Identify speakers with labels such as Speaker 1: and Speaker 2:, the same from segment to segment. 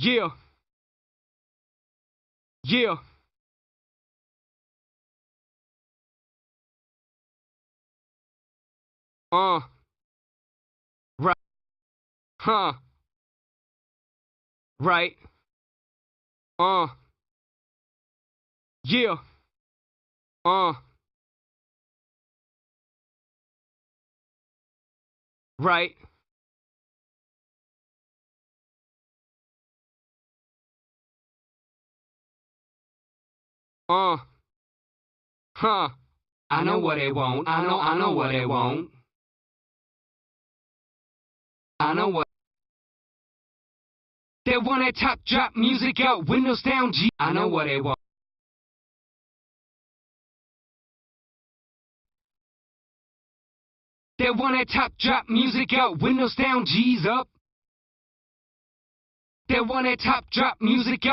Speaker 1: Yeah. Yeah. Right. Huh. Right. Uh. Yeah. Uh. Right. Uh. Huh. I know what they want. I know what they want. I know what they want. That top drop music out, windows down, G. I know what they want. They want that top drop music out, windows down, G's up. They want that top drop music out.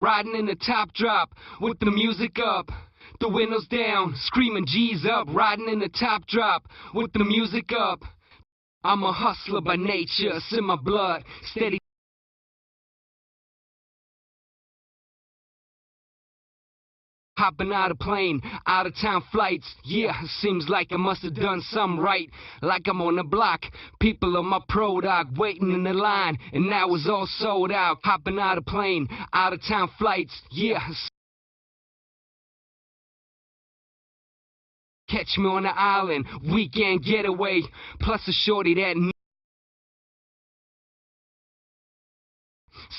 Speaker 1: Riding in the top drop with the music up. The windows down, screaming G's up. Riding in the top drop with the music up. I'm a hustler by nature, it's in my blood. Steady. Hopping out of plane, out of town flights. Yeah, seems like I must have done something right. Like I'm on the block, people on my product waiting in the line, and now it's all sold out. Hopping out of plane, out of town flights. Yeah. Catch me on the island, weekend getaway. Plus a shorty that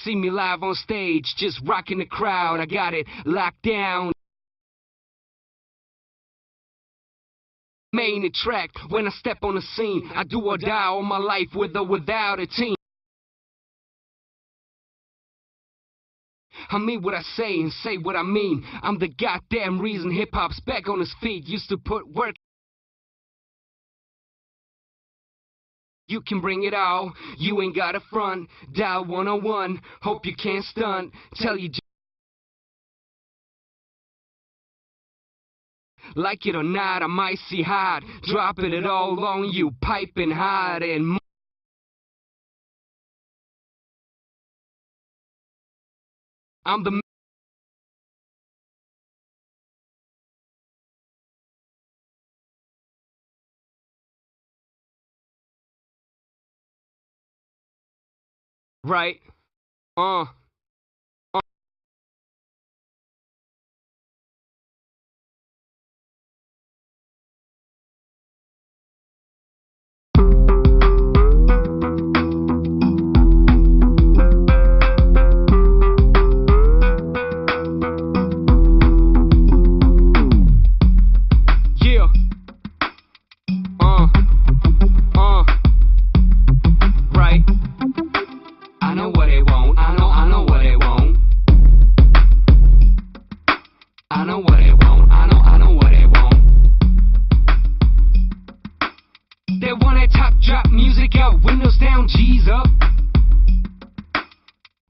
Speaker 1: see me live on stage, just rocking the crowd. I got it locked down. Main attract when I step on the scene. I do or die all my life with or without a team. I mean what I say and say what I mean. I'm the goddamn reason hip-hop's back on its feet. Used to put work. You can bring it all, you ain't got a front. Dial 101, hope you can't stunt. Tell you like it or not, I'm icy hot. Dropping it all on you, piping hot and I'm the right. uh Yeah. Right. I know what they want. I know what they want. I know what they want. I know what they want. They want that top drop music out, windows down, G's up.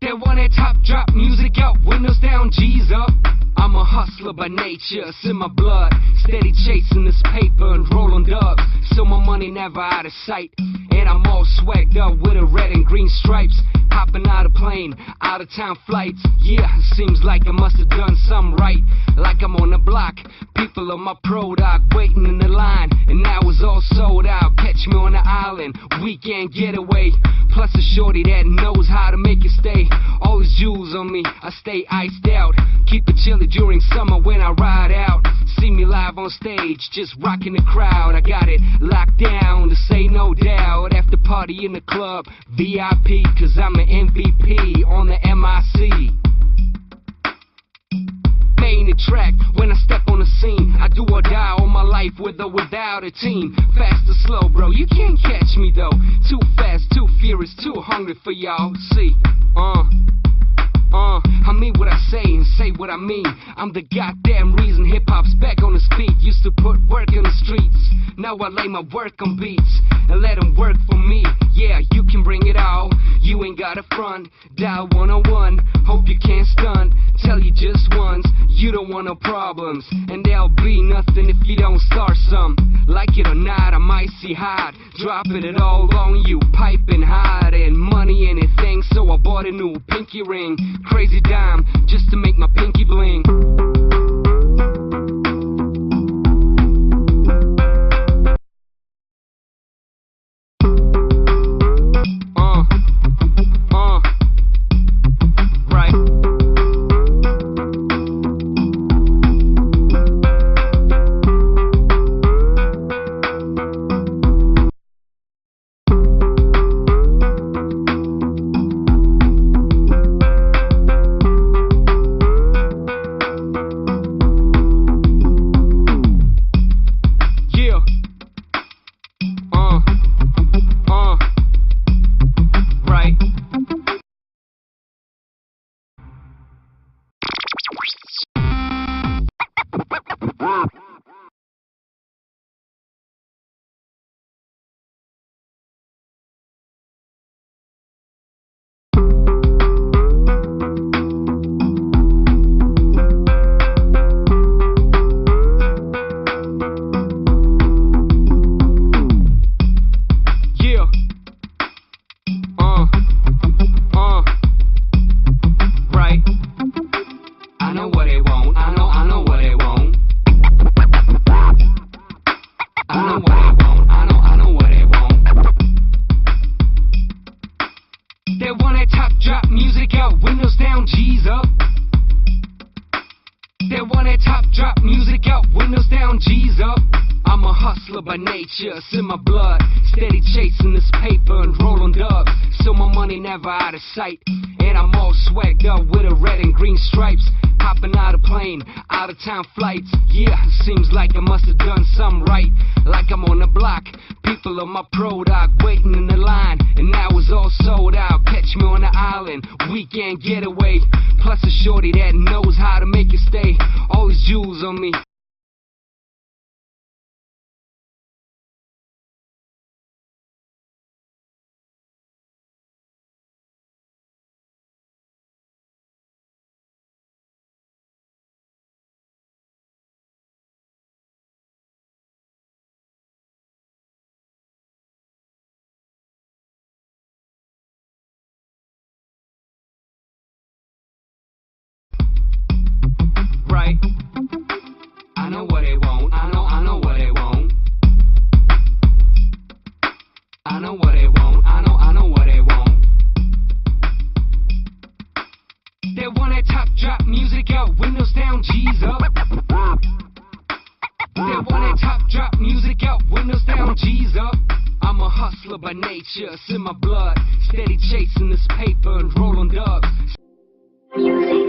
Speaker 1: They want that top drop music out, windows down, G's up. I'm a hustler by nature, it's in my blood. Steady chasing this paper and rolling dubs, so my money never out of sight. And I'm all swagged up with a red and green stripes. Hopping out of plane, out of town flights. Yeah, seems like I must have done something right. Like I'm on the block, people on my pro doc waiting in the line, and now it's all sold out. Catch me on the island, weekend getaway. Plus a shorty that knows how to make it stay. All these jewels on me, I stay iced out. Keep it chilly during summer when I ride out. See me live on stage, just rocking the crowd. I got it locked down, to say no doubt. After party in the club, VIP, cause I'm an MVP on the MIC. Main the track, when I step on the scene, I do or die all my life with or without a team. Fast or slow, bro, you can't catch me though. Too fast, too furious, too hungry for y'all. See, I mean what I say and say what I mean. I'm the goddamn reason hip-hop's back on its feet. Used to put work in the streets, now I lay my work on beats and let them work for me. Yeah, you can bring it all, you ain't got a front. Dial 101, hope you can't stunt. Tell you just once, you don't want no problems, and there'll be nothing if you don't start some. Like it or not, I'm icy hot. Dropping it all on you, piping hot. And money anything, so I bought a new pinky ring. Crazy dime, just to make my pinky bling. Right. By nature, it's in my blood. Steady chasing this paper and rolling dubs, so my money never out of sight. And I'm all swagged up with a red and green stripes. Hopping out of plane, out of town flights. Yeah, seems like I must have done something right. Like I'm on the block, people on my pro doc waiting in the line, and now it's all sold out. Catch me on the island, weekend getaway. Plus a shorty that knows how to make it stay. All these jewels on me. Right, I know what they want. I know what they want. I know what they want. I know what they want. They want that top drop music out, windows down, G's up. They want that top drop music out, windows down, G's up. I'm a hustler by nature, it's in my blood. Steady chasing this paper and rolling dubs.
Speaker 2: Music.